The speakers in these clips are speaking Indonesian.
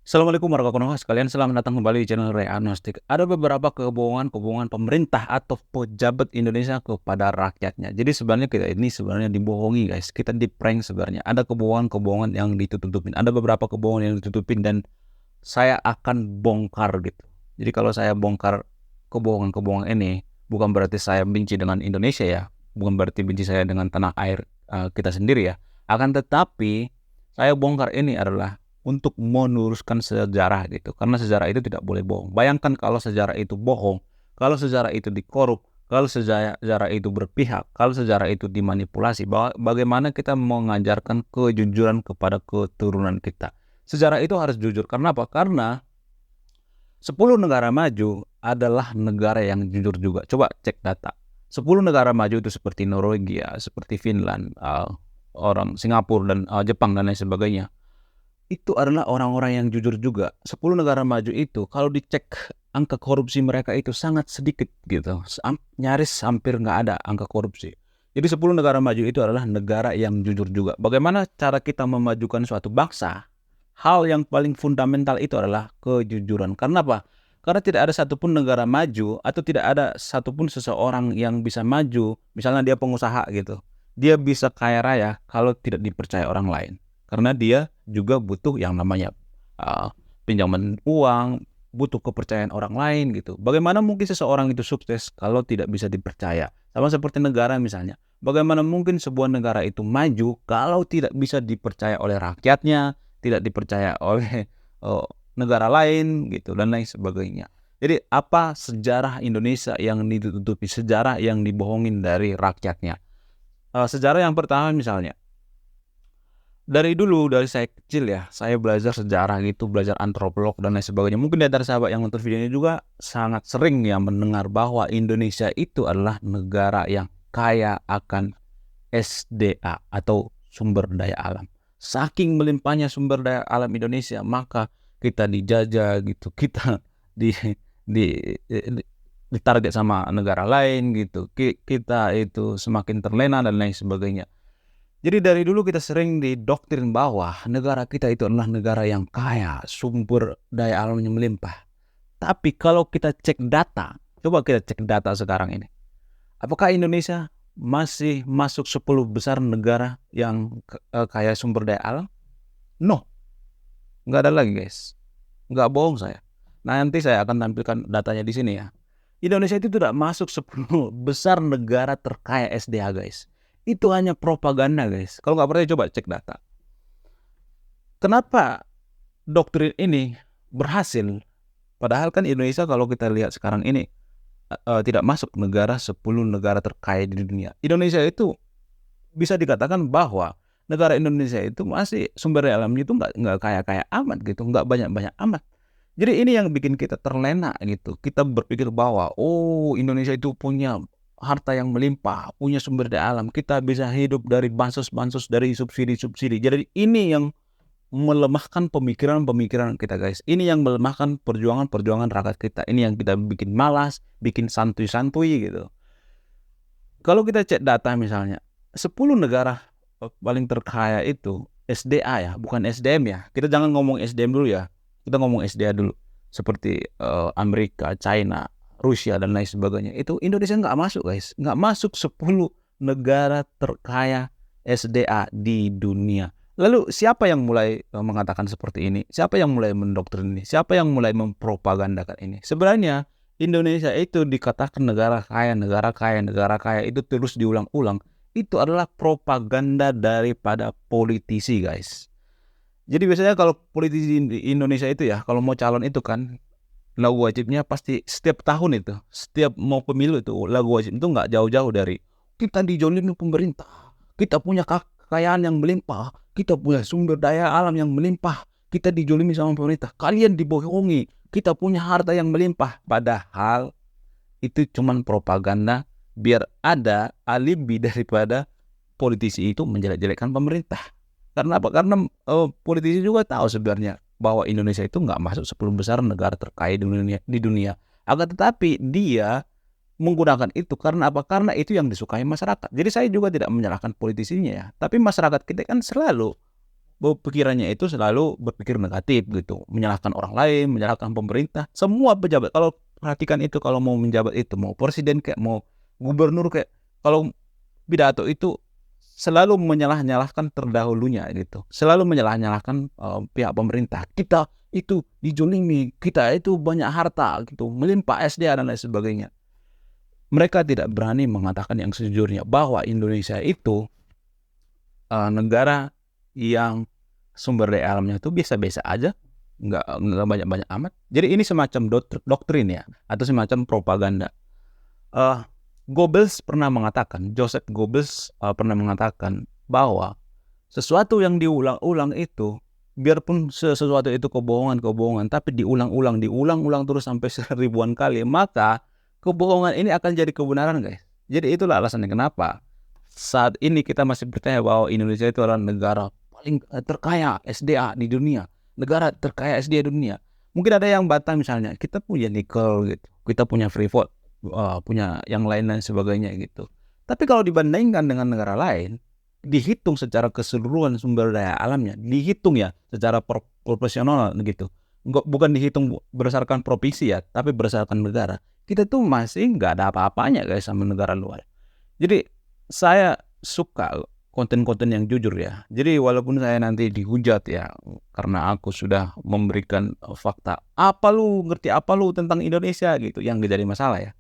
Assalamualaikum warahmatullahi wabarakatuh sekalian, selamat datang kembali di channel Ray Agnostik. Ada beberapa kebohongan-kebohongan pemerintah atau pejabat Indonesia kepada rakyatnya. Jadi sebenarnya kita ini sebenarnya dibohongi guys, kita di-prank sebenarnya. Ada kebohongan-kebohongan yang ditutupin, ada beberapa kebohongan yang ditutupin dan saya akan bongkar gitu. Jadi kalau saya bongkar kebohongan-kebohongan ini, bukan berarti saya benci dengan Indonesia ya, bukan berarti benci saya dengan tanah air kita sendiri ya. Akan tetapi saya bongkar ini adalah untuk meluruskan sejarah gitu. Karena sejarah itu tidak boleh bohong. Bayangkan kalau sejarah itu bohong, kalau sejarah itu dikorup, kalau sejarah itu berpihak, kalau sejarah itu dimanipulasi, bagaimana kita mengajarkan kejujuran kepada keturunan kita. Sejarah itu harus jujur. Karena apa? Karena 10 negara maju adalah negara yang jujur juga. Coba cek data. 10 negara maju itu seperti Norwegia, seperti Finland, orang Singapura dan Jepang dan lain sebagainya, itu adalah orang-orang yang jujur juga. 10 negara maju itu kalau dicek angka korupsi mereka itu sangat sedikit gitu. Nyaris hampir nggak ada angka korupsi. Jadi 10 negara maju itu adalah negara yang jujur juga. Bagaimana cara kita memajukan suatu bangsa? Hal yang paling fundamental itu adalah kejujuran. Karena apa? Karena tidak ada satupun negara maju atau tidak ada satupun seseorang yang bisa maju, misalnya dia pengusaha gitu. Dia bisa kaya raya kalau tidak dipercaya orang lain. Karena dia juga butuh yang namanya pinjaman uang, butuh kepercayaan orang lain gitu. Bagaimana mungkin seseorang itu sukses kalau tidak bisa dipercaya? Sama seperti negara misalnya. Bagaimana mungkin sebuah negara itu maju kalau tidak bisa dipercaya oleh rakyatnya, tidak dipercaya oleh negara lain gitu dan lain sebagainya. Jadi apa sejarah Indonesia yang ditutupi, sejarah yang dibohongin dari rakyatnya? Sejarah yang pertama misalnya, dari dulu, dari saya kecil ya, saya belajar sejarah gitu, belajar antropolog dan lain sebagainya. Mungkin dari sahabat yang nonton video ini juga sangat sering ya mendengar bahwa Indonesia itu adalah negara yang kaya akan SDA atau sumber daya alam. Saking melimpahnya sumber daya alam Indonesia, maka kita dijajah gitu, kita di di ditarget sama negara lain gitu. Kita itu semakin terlena dan lain sebagainya. Jadi dari dulu kita sering didoktrin bahwa negara kita itu adalah negara yang kaya, sumber daya alamnya melimpah. Tapi kalau kita cek data, coba kita cek data sekarang ini. Apakah Indonesia masih masuk 10 besar negara yang kaya sumber daya alam? No, nggak ada lagi guys. Nggak bohong saya. Nah, nanti saya akan tampilkan datanya di sini ya. Indonesia itu tidak masuk 10 besar negara terkaya SDA guys. Itu hanya propaganda guys. Kalau nggak percaya coba cek data. Kenapa doktrin ini berhasil? Padahal kan Indonesia kalau kita lihat sekarang ini tidak masuk 10 negara terkaya di dunia. Indonesia itu bisa dikatakan bahwa negara Indonesia itu masih sumber daya alamnya itu nggak kaya-kaya amat gitu, nggak banyak-banyak amat. Jadi ini yang bikin kita terlena gitu. Kita berpikir bahwa Indonesia itu punya harta yang melimpah, punya sumber daya alam. Kita bisa hidup dari bansos-bansos, dari subsidi-subsidi. Jadi ini yang melemahkan pemikiran-pemikiran kita guys. Ini yang melemahkan perjuangan-perjuangan rakyat kita. Ini yang kita bikin malas, bikin santuy-santuy gitu. Kalau kita cek data misalnya, 10 negara paling terkaya itu SDA ya, bukan SDM ya. Kita jangan ngomong SDM dulu ya. Kita ngomong SDA dulu. Seperti Amerika, China, Rusia dan lain sebagainya. Itu Indonesia nggak masuk guys. Nggak masuk 10 negara terkaya SDA di dunia. Lalu siapa yang mulai mengatakan seperti ini? Siapa yang mulai mendoktrin ini? Siapa yang mulai mempropagandakan ini? Sebenarnya Indonesia itu dikatakan negara kaya, negara kaya, negara kaya itu terus diulang-ulang. Itu adalah propaganda daripada politisi guys. Jadi biasanya kalau politisi di Indonesia itu ya, kalau mau calon itu kan lagu wajibnya pasti setiap tahun itu, setiap mau pemilu itu lagu wajib itu nggak jauh-jauh dari kita dijolimi pemerintah, kita punya kekayaan yang melimpah, kita punya sumber daya alam yang melimpah, kita dijolimi sama pemerintah, kalian dibohongi, kita punya harta yang melimpah. Padahal itu cuman propaganda biar ada alibi daripada politisi itu menjelek-jelekkan pemerintah. Karena apa? Karena politisi juga tahu sebenarnya bahwa Indonesia itu nggak masuk 10 besar negara terkaya di dunia. Akan tetapi dia menggunakan itu karena apa? Karena itu yang disukai masyarakat. Jadi saya juga tidak menyalahkan politisinya ya. Tapi masyarakat kita kan selalu pikirannya itu selalu berpikir negatif gitu, menyalahkan orang lain, menyalahkan pemerintah, semua pejabat. Kalau perhatikan itu, kalau mau menjabat itu, mau presiden kayak mau gubernur kayak, kalau pidato itu selalu menyalah-nyalahkan terdahulunya gitu, selalu menyalah-nyalahkan pihak pemerintah. Kita itu dijolimi, kita itu banyak harta gitu, melimpah SDA dan lain sebagainya. Mereka tidak berani mengatakan yang sejujurnya bahwa Indonesia itu negara yang sumber daya alamnya itu biasa-biasa aja, nggak banyak-banyak amat. Jadi ini semacam doktrin ya, atau semacam propaganda. Goebbels pernah mengatakan, Joseph Goebbels pernah mengatakan bahwa sesuatu yang diulang-ulang itu, biarpun sesuatu itu kebohongan, tapi diulang-ulang terus sampai 1000-an kali, maka kebohongan ini akan jadi kebenaran, guys. Jadi itulah alasannya kenapa saat ini kita masih percaya bahwa Indonesia itu adalah negara paling terkaya SDA di dunia, negara terkaya SDA di dunia. Mungkin ada yang bantah misalnya, kita punya nikel gitu, kita punya Freeport, punya yang lain dan sebagainya gitu. Tapi kalau dibandingkan dengan negara lain, dihitung secara keseluruhan sumber daya alamnya, dihitung ya secara proporsional gitu, bukan dihitung berdasarkan provinsi ya, tapi berdasarkan negara. Kita tuh masih nggak ada apa-apanya guys sama negara luar. Jadi saya suka konten-konten yang jujur ya. Jadi walaupun saya nanti dihujat ya, karena aku sudah memberikan fakta, ngerti apa lu tentang Indonesia gitu, yang gak jadi masalah ya.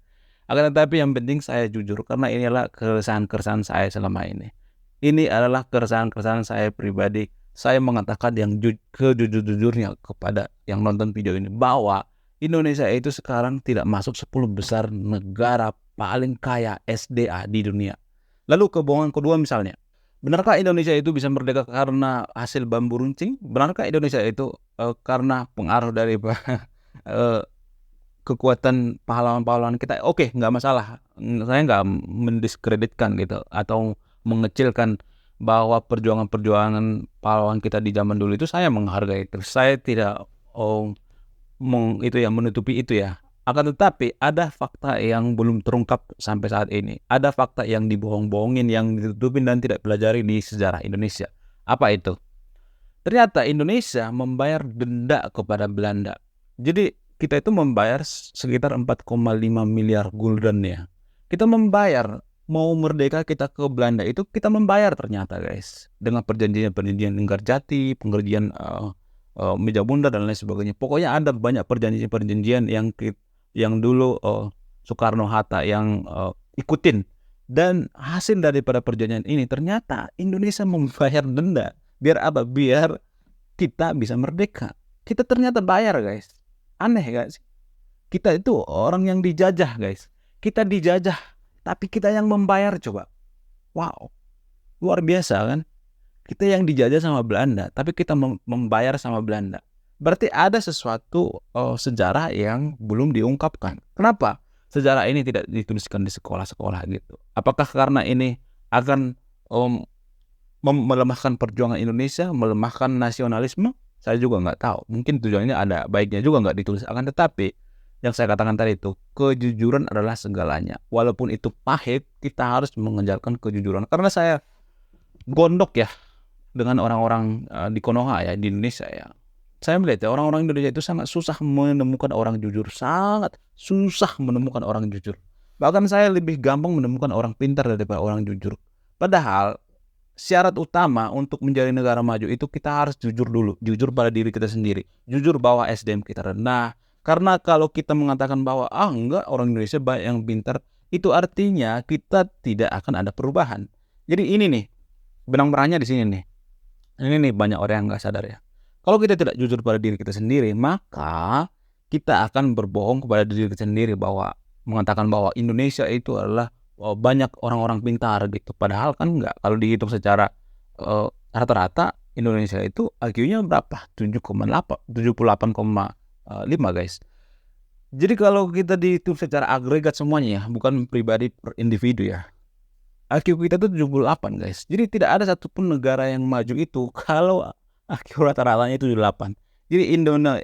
Akan tetapi yang penting saya jujur, karena inilah keresahan-keresahan saya selama ini. Ini adalah keresahan-keresahan saya pribadi. Saya mengatakan yang kejujur-jujurnya kepada yang nonton video ini, bahwa Indonesia itu sekarang tidak masuk 10 besar negara paling kaya SDA di dunia. Lalu kebohongan kedua misalnya, benarkah Indonesia itu bisa merdeka karena hasil bambu runcing? Benarkah Indonesia itu karena pengaruh dari kekuatan pahlawan-pahlawan kita? Oke, nggak masalah. Saya nggak mendiskreditkan gitu atau mengecilkan bahwa perjuangan-perjuangan pahlawan kita di zaman dulu itu, saya menghargai itu. Saya tidak menutupi itu ya. Akan tetapi ada fakta yang belum terungkap sampai saat ini. Ada fakta yang dibohong-bohongin, yang ditutupin dan tidak pelajari di sejarah Indonesia. Apa itu? Ternyata Indonesia membayar denda kepada Belanda. Jadi kita itu membayar sekitar 4,5 miliar gulden ya. Kita membayar, mau merdeka kita ke Belanda itu kita membayar ternyata guys. Dengan perjanjian-perjanjian Linggarjati, pengerjaan Meja Bundar dan lain sebagainya. Pokoknya ada banyak perjanjian-perjanjian yang dulu Soekarno-Hatta yang ikutin. Dan hasil daripada perjanjian ini ternyata Indonesia membayar denda. Biar apa? Biar kita bisa merdeka. Kita ternyata bayar guys. Aneh gak sih? Kita itu orang yang dijajah guys. Kita dijajah, tapi kita yang membayar coba. Wow, luar biasa kan? Kita yang dijajah sama Belanda, tapi kita membayar sama Belanda. Berarti ada sesuatu sejarah yang belum diungkapkan. Kenapa sejarah ini tidak dituliskan di sekolah-sekolah gitu? Apakah karena ini akan melemahkan perjuangan Indonesia, melemahkan nasionalisme? Saya juga nggak tahu. Mungkin tujuannya ada baiknya juga nggak ditulis. Akan tetapi yang saya katakan tadi itu, kejujuran adalah segalanya. Walaupun itu pahit, kita harus mengejarkan kejujuran. Karena saya gondok ya dengan orang-orang di Konoha ya, di Indonesia ya. Saya melihat ya, orang-orang Indonesia itu sangat susah menemukan orang jujur. Sangat susah menemukan orang jujur. Bahkan saya lebih gampang menemukan orang pintar daripada orang jujur. Padahal syarat utama untuk menjadi negara maju itu kita harus jujur dulu. Jujur pada diri kita sendiri. Jujur bahwa SDM kita rendah. Karena kalau kita mengatakan bahwa enggak, orang Indonesia banyak yang pintar, itu artinya kita tidak akan ada perubahan. Jadi ini nih, benang merahnya di sini nih. Ini nih banyak orang yang nggak sadar ya. Kalau kita tidak jujur pada diri kita sendiri, maka kita akan berbohong kepada diri kita sendiri bahwa mengatakan bahwa Indonesia itu adalah banyak orang-orang pintar gitu. Padahal kan enggak. Kalau dihitung secara rata-rata Indonesia itu IQ-nya berapa? 78,5 guys. Jadi kalau kita dihitung secara agregat semuanya ya, bukan pribadi per individu ya. IQ kita itu 78 guys. Jadi tidak ada satupun negara yang maju itu kalau IQ rata-ratanya itu 8. Jadi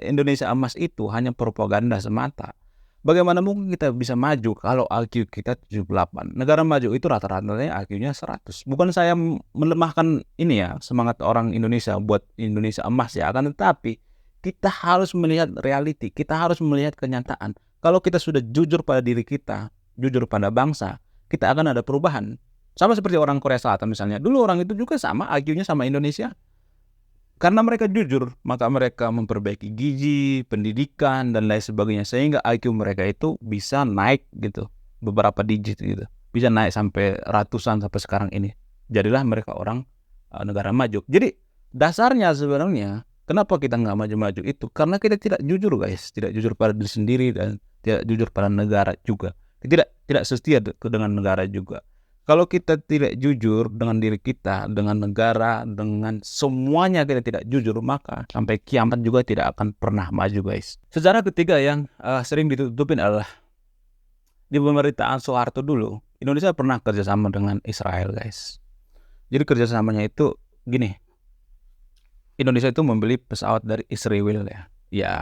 Indonesia emas itu hanya propaganda semata. Bagaimana mungkin kita bisa maju kalau IQ kita 78? Negara maju itu rata-ratanya IQ-nya 100. Bukan saya melemahkan ini ya, semangat orang Indonesia buat Indonesia emas ya, akan tetapi kita harus melihat reality, kita harus melihat kenyataan. Kalau kita sudah jujur pada diri kita, jujur pada bangsa, kita akan ada perubahan. Sama seperti orang Korea Selatan misalnya. Dulu orang itu juga sama, IQ-nya sama Indonesia. Karena mereka jujur, maka mereka memperbaiki gizi, pendidikan, dan lain sebagainya. Sehingga IQ mereka itu bisa naik gitu, beberapa digit gitu. Bisa naik sampai ratusan sampai sekarang ini. Jadilah mereka orang negara maju. Jadi dasarnya sebenarnya, kenapa kita nggak maju-maju itu? Karena kita tidak jujur guys. Tidak jujur pada diri sendiri dan tidak jujur pada negara juga. Tidak setia dengan negara juga. Kalau kita tidak jujur dengan diri kita, dengan negara, dengan semuanya kita tidak jujur, maka sampai kiamat juga tidak akan pernah maju guys. Sejarah ketiga yang sering ditutupin adalah di pemerintahan Soeharto dulu, Indonesia pernah kerjasama dengan Israel guys. Jadi kerjasamanya itu gini, Indonesia itu membeli pesawat dari Israel ya. Ya,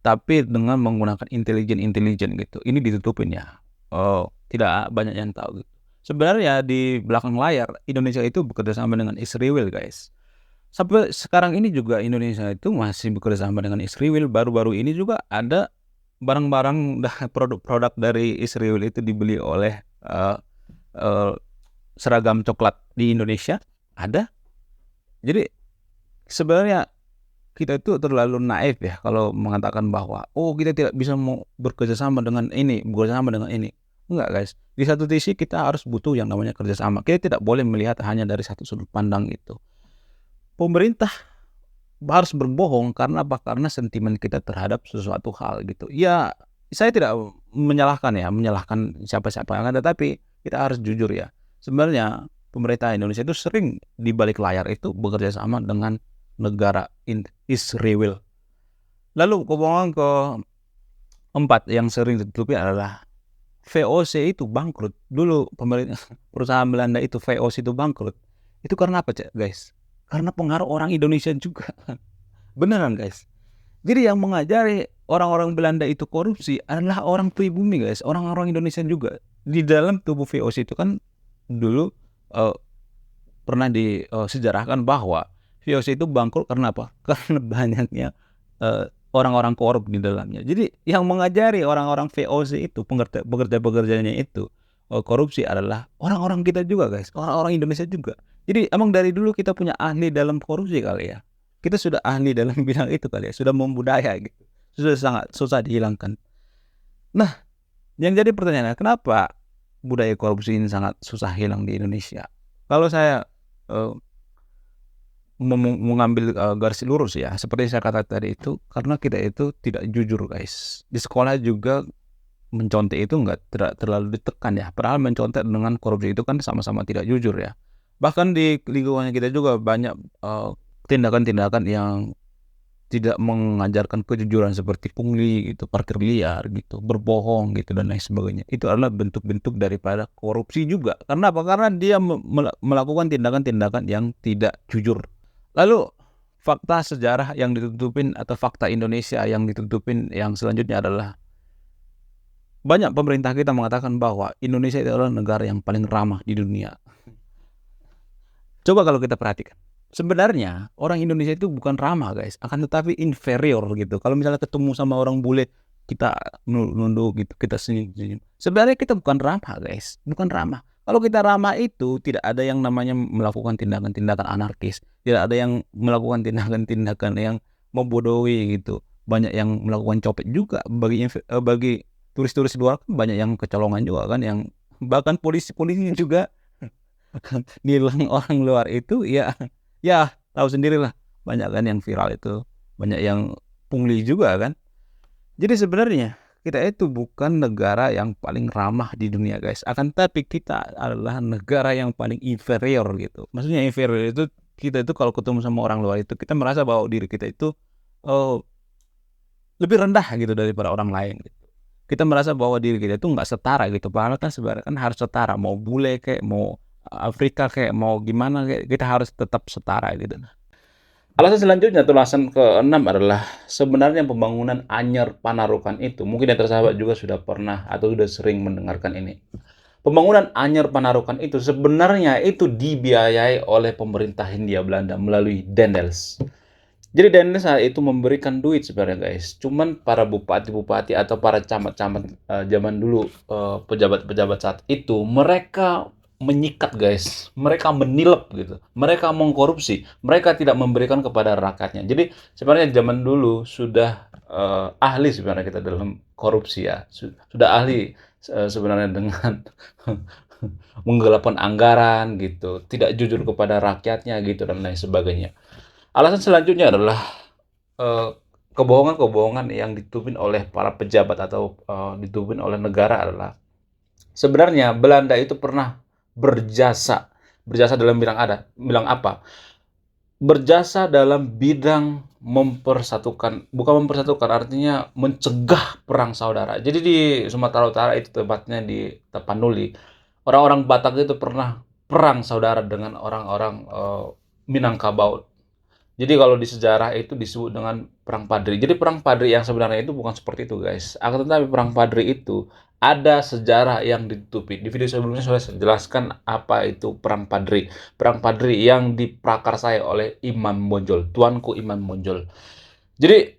tapi dengan menggunakan intelijen gitu. Ini ditutupin ya. Oh, tidak banyak yang tahu gitu. Sebenarnya di belakang layar Indonesia itu bekerja sama dengan Israel guys. Sampai sekarang ini juga Indonesia itu masih bekerja sama dengan Israel. Baru-baru ini juga ada barang-barang produk-produk dari Israel itu dibeli oleh seragam coklat di Indonesia. Ada. Jadi sebenarnya kita itu terlalu naif ya kalau mengatakan bahwa kita tidak bisa mau bekerja sama dengan ini, bekerja sama dengan ini. Enggak guys, di satu sisi kita harus butuh yang namanya kerjasama. Kita tidak boleh melihat hanya dari satu sudut pandang itu. Pemerintah harus berbohong karena apa? Karena sentimen kita terhadap sesuatu hal gitu. Ya, saya tidak menyalahkan siapa-siapa, tetapi kita harus jujur ya. Sebenarnya pemerintah Indonesia itu sering di balik layar itu bekerja sama dengan negara Israel. Lalu kebohongan keempat yang sering ditutupi adalah VOC itu bangkrut. Dulu perusahaan Belanda itu VOC itu bangkrut. Itu karena apa guys? Karena pengaruh orang Indonesia juga. Beneran guys. Jadi yang mengajari orang-orang Belanda itu korupsi adalah orang pribumi guys. Orang-orang Indonesia juga. Di dalam tubuh VOC itu kan dulu pernah disejarahkan bahwa VOC itu bangkrut karena apa? Karena banyaknya orang-orang korup di dalamnya. Jadi yang mengajari orang-orang VOC itu, pekerja-pekerjanya itu korupsi adalah orang-orang kita juga guys, orang-orang Indonesia juga. Jadi emang dari dulu kita punya ahli dalam korupsi kali ya. Kita sudah ahli dalam bidang itu kali ya, sudah membudaya gitu. Sudah sangat susah dihilangkan. Nah, yang jadi pertanyaannya, kenapa budaya korupsi ini sangat susah hilang di Indonesia? Kalau saya mengambil garis lurus ya, seperti saya kata tadi itu, karena kita itu tidak jujur guys. Di sekolah juga mencontek itu nggak terlalu ditekan ya, padahal mencontek dengan korupsi itu kan sama-sama tidak jujur ya. Bahkan di lingkungan kita juga banyak tindakan-tindakan yang tidak mengajarkan kejujuran seperti pungli gitu, parkir liar gitu, berbohong gitu dan lain sebagainya. Itu adalah bentuk-bentuk daripada korupsi juga. Karena apa? Karena dia melakukan tindakan-tindakan yang tidak jujur. Lalu fakta sejarah yang ditutupin atau fakta Indonesia yang ditutupin yang selanjutnya adalah banyak pemerintah kita mengatakan bahwa Indonesia itu adalah negara yang paling ramah di dunia. Coba kalau kita perhatikan, sebenarnya orang Indonesia itu bukan ramah guys, akan tetapi inferior gitu. Kalau misalnya ketemu sama orang bule, kita nunduk gitu, kita senyum-senyum. Sebenarnya kita bukan ramah guys, bukan ramah. Kalau kita ramah itu tidak ada yang namanya melakukan tindakan-tindakan anarkis, tidak ada yang melakukan tindakan-tindakan yang membodohi gitu. Banyak yang melakukan copet juga bagi turis-turis luar kan banyak yang kecolongan juga kan, yang bahkan polisi-polisinya juga nilang orang luar itu ya tahu sendirilah, banyak kan yang viral itu, banyak yang pungli juga kan. Jadi sebenarnya kita itu bukan negara yang paling ramah di dunia guys, akan tapi kita adalah negara yang paling inferior gitu. Maksudnya inferior itu kita itu kalau ketemu sama orang luar itu kita merasa bahwa diri kita itu lebih rendah gitu daripada orang lain gitu. Kita merasa bahwa diri kita itu nggak setara gitu, padahal kan sebenarnya kan harus setara, mau bule kayak mau Afrika kayak mau gimana kayak kita harus tetap setara gitu. Alasan selanjutnya atau alasan keenam adalah sebenarnya pembangunan Anyar Panarukan itu, mungkin yang tersahabat juga sudah pernah atau sudah sering mendengarkan ini. Pembangunan Anyar Panarukan itu sebenarnya itu dibiayai oleh pemerintah Hindia Belanda melalui Dendels. Jadi Dendels saat itu memberikan duit sebenarnya guys. Cuman para bupati-bupati atau para camat-camat zaman dulu, pejabat-pejabat saat itu, mereka menyikat guys. Mereka menilep gitu. Mereka mengkorupsi. Mereka tidak memberikan kepada rakyatnya. Jadi sebenarnya zaman dulu sudah ahli sebenarnya kita dalam korupsi ya. Sudah ahli sebenarnya dengan menggelapkan anggaran gitu, tidak jujur kepada rakyatnya gitu dan lain sebagainya. Alasan selanjutnya adalah eh, kebohongan-kebohongan yang ditutupin oleh para pejabat atau ditutupin oleh negara adalah sebenarnya Belanda itu pernah berjasa. Berjasa dalam bilang apa? Berjasa dalam bidang mempersatukan, bukan mempersatukan, artinya mencegah perang saudara. Jadi di Sumatera Utara itu tepatnya di Tapanuli, orang-orang Batak itu pernah perang saudara dengan orang-orang Minangkabau. Jadi kalau di sejarah itu disebut dengan Perang Padri. Jadi Perang Padri yang sebenarnya itu bukan seperti itu guys. Akan tetapi Perang Padri itu ada sejarah yang ditutupi. Di video sebelumnya sudah saya jelaskan apa itu Perang Padri. Perang Padri yang diprakarsai oleh Imam Bonjol, Tuanku Imam Bonjol. Jadi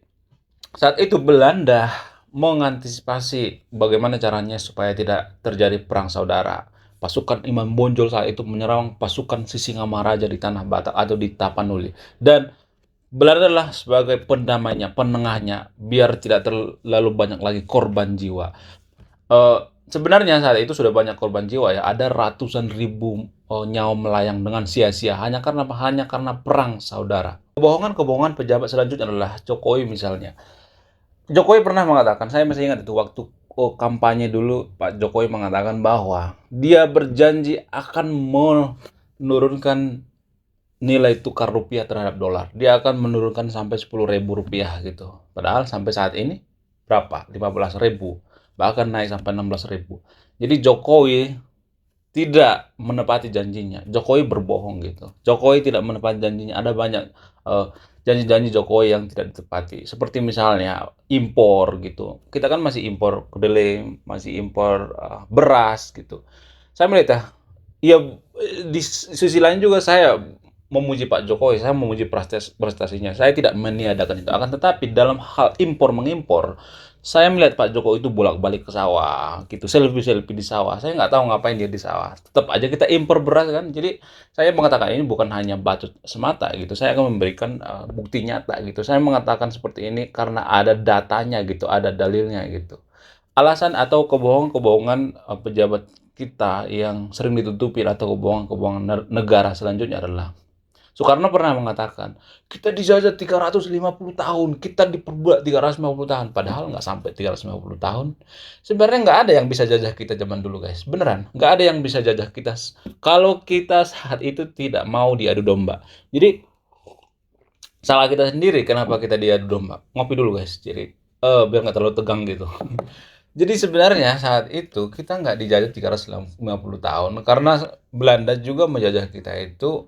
saat itu Belanda mengantisipasi bagaimana caranya supaya tidak terjadi perang saudara. Pasukan Imam Bonjol saat itu menyerang pasukan Sisingamaraja di Tanah Batak atau di Tapanuli. Dan Belanda adalah sebagai pendamainya, penengahnya, biar tidak terlalu banyak lagi korban jiwa. Eh, Sebenarnya saat itu sudah banyak korban jiwa ya, ada ratusan ribu nyawa melayang dengan sia-sia hanya karena apa? Hanya karena perang saudara. Kebohongan-kebohongan pejabat selanjutnya adalah Jokowi misalnya. Jokowi pernah mengatakan, saya masih ingat itu waktu kampanye dulu, Pak Jokowi mengatakan bahwa dia berjanji akan menurunkan nilai tukar rupiah terhadap dolar. Dia akan menurunkan sampai 10.000 rupiah gitu. Padahal sampai saat ini berapa? 15.000. Bahkan naik sampai 16.000. Jadi Jokowi tidak menepati janjinya. Jokowi berbohong gitu. Jokowi tidak menepati janjinya. Ada banyak janji-janji Jokowi yang tidak ditepati. Seperti misalnya impor gitu. Kita kan masih impor kedelai, masih impor beras gitu. Saya melihat ya, di sisi lain juga saya memuji Pak Jokowi, saya memuji prestasinya. Saya tidak meniadakan itu. Akan tetapi dalam hal impor mengimpor, saya melihat Pak Jokowi itu bolak-balik ke sawah, gitu, selfie-selfie di sawah. Saya nggak tahu ngapain dia di sawah. Tetap aja kita impor beras kan. Jadi saya mengatakan ini bukan hanya bacot semata gitu. Saya akan memberikan bukti nyata gitu. Saya mengatakan seperti ini karena ada datanya gitu, ada dalilnya gitu. Alasan atau kebohongan-kebohongan pejabat kita yang sering ditutupi atau kebohongan-kebohongan negara selanjutnya adalah Soekarno pernah mengatakan, kita dijajah 350 tahun, kita diperbudak 350 tahun. Padahal nggak sampai 350 tahun. Sebenarnya nggak ada yang bisa jajah kita zaman dulu, guys. Beneran, nggak ada yang bisa jajah kita. Kalau kita saat itu tidak mau diadu domba. Jadi, salah kita sendiri kenapa kita diadu domba. Ngopi dulu, guys. Jadi, biar nggak terlalu tegang gitu. Jadi sebenarnya saat itu kita nggak dijajah 350 tahun. Karena Belanda juga menjajah kita itu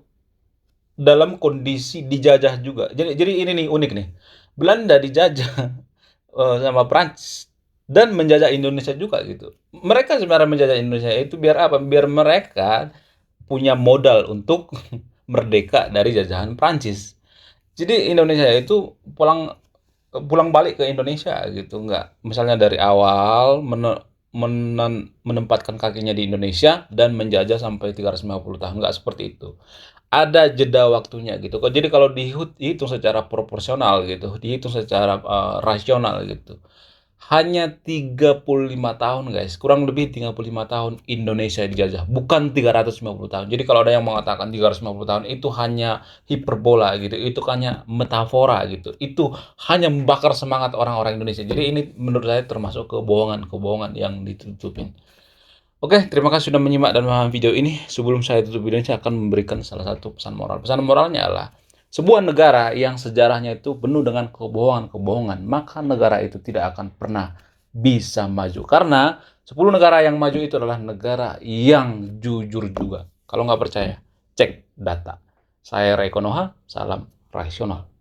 dalam kondisi dijajah juga. Jadi ini nih unik nih. Belanda dijajah sama Prancis dan menjajah Indonesia juga gitu. Mereka sebenarnya menjajah Indonesia itu biar apa? Biar mereka punya modal untuk merdeka dari jajahan Prancis. Jadi Indonesia itu pulang pulang balik ke Indonesia gitu, nggak misalnya dari awal menempatkan kakinya di Indonesia dan menjajah sampai 350 tahun, nggak seperti itu. Ada jeda waktunya gitu. Jadi kalau dihitung secara proporsional gitu, dihitung secara rasional gitu. Hanya 35 tahun guys, kurang lebih 35 tahun Indonesia dijajah, bukan 350 tahun. Jadi kalau ada yang mengatakan 350 tahun itu hanya hiperbola gitu, itu hanya metafora gitu. Itu hanya membakar semangat orang-orang Indonesia. Jadi ini menurut saya termasuk kebohongan-kebohongan yang ditutupin. Oke, terima kasih sudah menyimak dan memahami video ini. Sebelum saya tutup video ini, saya akan memberikan salah satu pesan moral. Pesan moralnya adalah, sebuah negara yang sejarahnya itu penuh dengan kebohongan-kebohongan, maka negara itu tidak akan pernah bisa maju. Karena 10 negara yang maju itu adalah negara yang jujur juga. Kalau nggak percaya, cek data. Saya Ray Konoha, salam rasional.